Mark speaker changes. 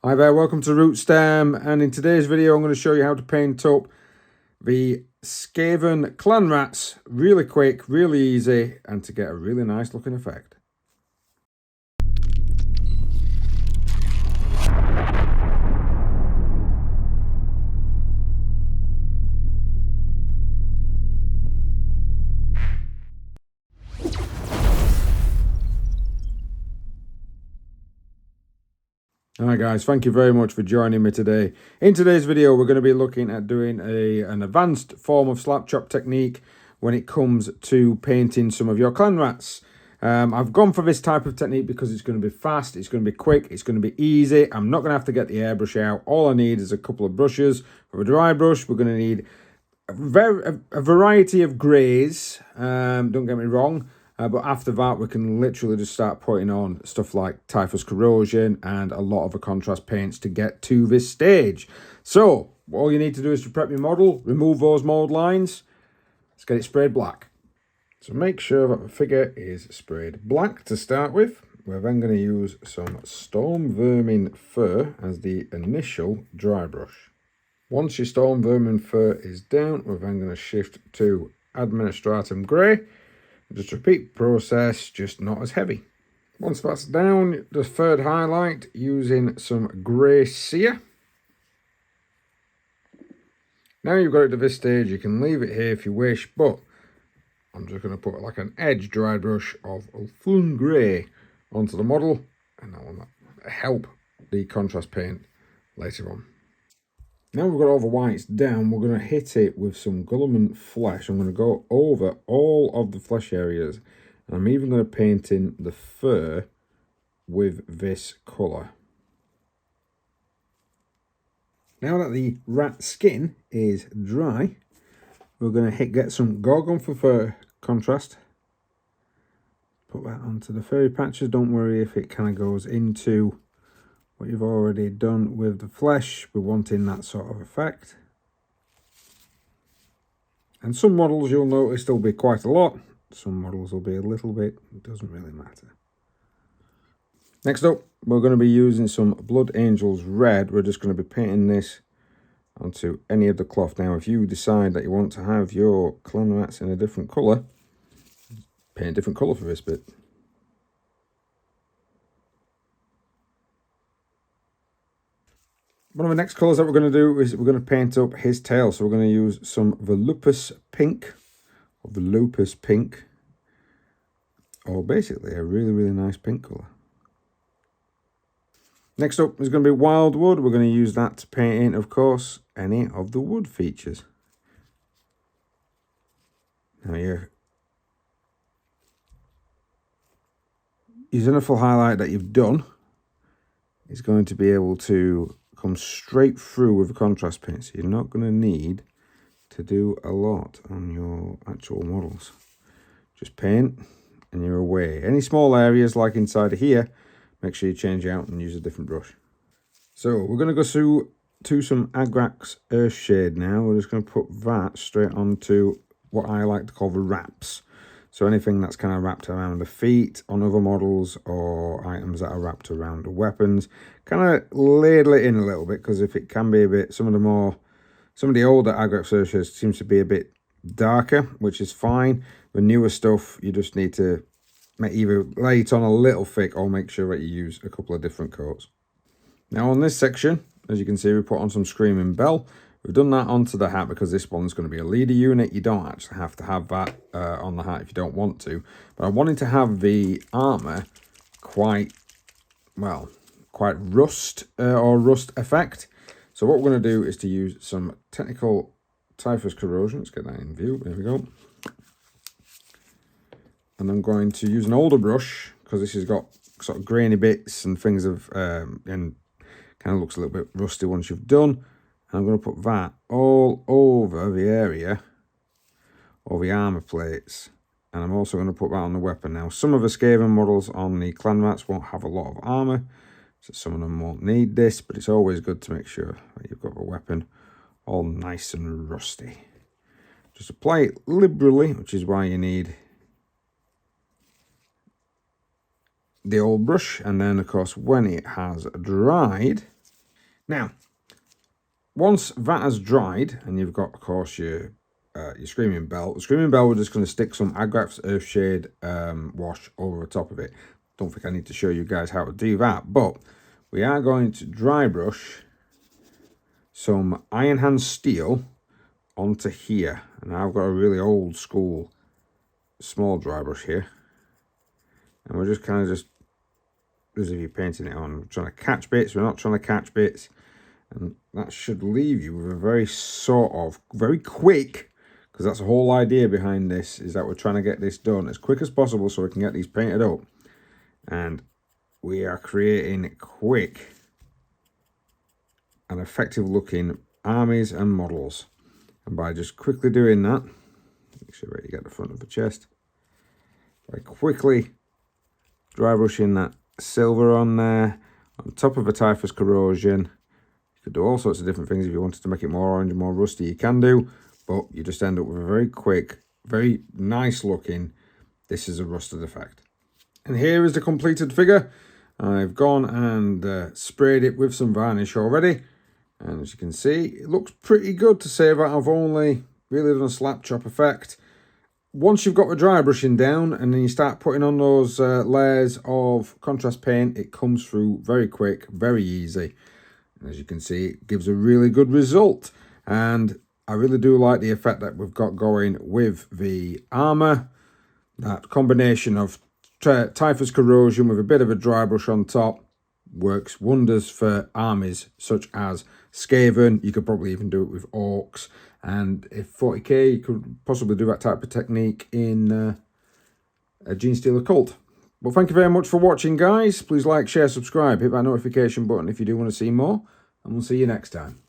Speaker 1: Hi there, welcome to Root Stem, and in today's video I'm going to show you how to paint up the Skaven Clanrats really quick, really easy, and to get a really nice looking effect. Alright guys, thank you very much for joining me today. In today's video we're going to be looking at doing an advanced form of Slapchop technique when it comes to painting some of your Clanrats. I've gone for this type of technique because it's going to be fast, it's going to be quick, it's going to be easy. I'm not going to have to get the airbrush out. All I need is a couple of brushes. For a dry brush we're going to need a variety of greys, don't get me wrong. But after that, we can literally just start putting on stuff like Typhus Corrosion and a lot of the contrast paints to get to this stage. So, all you need to do is to prep your model, remove those mold lines. Let's get it sprayed black. So make sure that the figure is sprayed black to start with. We're then going to use some Storm Vermin Fur as the initial dry brush. Once your Storm Vermin Fur is down, we're then going to shift to Administratum Grey. Just repeat process, just not as heavy. Once that's down, the third highlight using some grey sear. Now you've got it to this stage, you can leave it here if you wish, but I'm just going to put like an edge dry brush of Ulthun Grey onto the model, and that will help the contrast paint later on. Now we've got all the whites down, we're going to hit it with some Guilliman Flesh. I'm going to go over all of the flesh areas. And I'm even going to paint in the fur with this colour. Now that the rat skin is dry, we're going to get some Gorgon for fur contrast. Put that onto the furry patches. Don't worry if it kind of goes into what you've already done with the flesh. We're wanting that sort of effect. And some models you'll notice there'll be quite a lot. Some models will be a little bit. It doesn't really matter. Next up, we're going to be using some Blood Angels Red. We're just going to be painting this onto any of the cloth. Now, if you decide that you want to have your Clanrats in a different colour, paint a different colour for this bit. One of the next colours that we're going to do is we're going to paint up his tail. So we're going to use some Volupus Pink, or basically a really, really nice pink colour. Next up is going to be Wildwood. We're going to use that to paint in, of course, any of the wood features. Now your Zenithal highlight that you've done is going to be able to come straight through with the contrast paint, so you're not going to need to do a lot on your actual models. Just paint and you're away. Any small areas like inside of here, make sure you change out and use a different brush. So we're going to go through to some Agrax Earthshade now. We're just going to put that straight onto what I like to call the wraps. So anything that's kind of wrapped around the feet on other models, or items that are wrapped around the weapons, kind of ladle it in a little bit, because if it can be a bit, some of the older Agrax Earthshades seems to be a bit darker, which is fine. The newer stuff, you just need to either lay it on a little thick or make sure that you use a couple of different coats. Now on this section, as you can see, we put on some Screaming Bell. We've done that onto the hat because this one's going to be a leader unit. You don't actually have to have that on the hat if you don't want to. But I wanted to have the armour quite rust or rust effect. So what we're going to do is to use some technical Typhus Corrosion. Let's get that in view. There we go. And I'm going to use an older brush because this has got sort of grainy bits and things and kind of looks a little bit rusty once you've done. And I'm going to put that all over the area of the armour plates. And I'm also going to put that on the weapon. Now, some of the Skaven models on the Clanrats won't have a lot of armour, so some of them won't need this, but it's always good to make sure that you've got the weapon all nice and rusty. Just apply it liberally, which is why you need the old brush. And then, of course, when it has dried, Now, once that has dried, and you've got, of course, your Screaming Bell. The Screaming Bell, we're just going to stick some Agrax Earthshade wash over the top of it. Don't think I need to show you guys how to do that, but we are going to dry brush some Iron Hand Steel onto here. And I've got a really old school small dry brush here. And we're just kind of just, as if you're painting it on, we're trying to catch bits, we're not trying to catch bits. And that should leave you with a very very quick, because that's the whole idea behind this, is that we're trying to get this done as quick as possible so we can get these painted up. And we are creating quick and effective looking armies and models. And by just quickly doing that, make sure you get the front of the chest, by quickly dry brushing that silver on there, on top of a Typhus Corrosion. You could do all sorts of different things. If you wanted to make it more orange and more rusty, you can do, but you just end up with a very quick, very nice looking, this is a rusted effect. And here is the completed figure. I've gone and sprayed it with some varnish already. And as you can see, it looks pretty good to say that I've only really done a Slapchop effect. Once you've got the dry brushing down and then you start putting on those layers of contrast paint, it comes through very quick, very easy. And as you can see, it gives a really good result. And I really do like the effect that we've got going with the armour. That combination of Typhus Corrosion with a bit of a dry brush on top works wonders for armies such as Skaven. You could probably even do it with Orcs. And if 40k, you could possibly do that type of technique in a Genestealer cult. Well, thank you very much for watching, guys. Please like, share, subscribe, hit that notification button if you do want to see more. And we'll see you next time.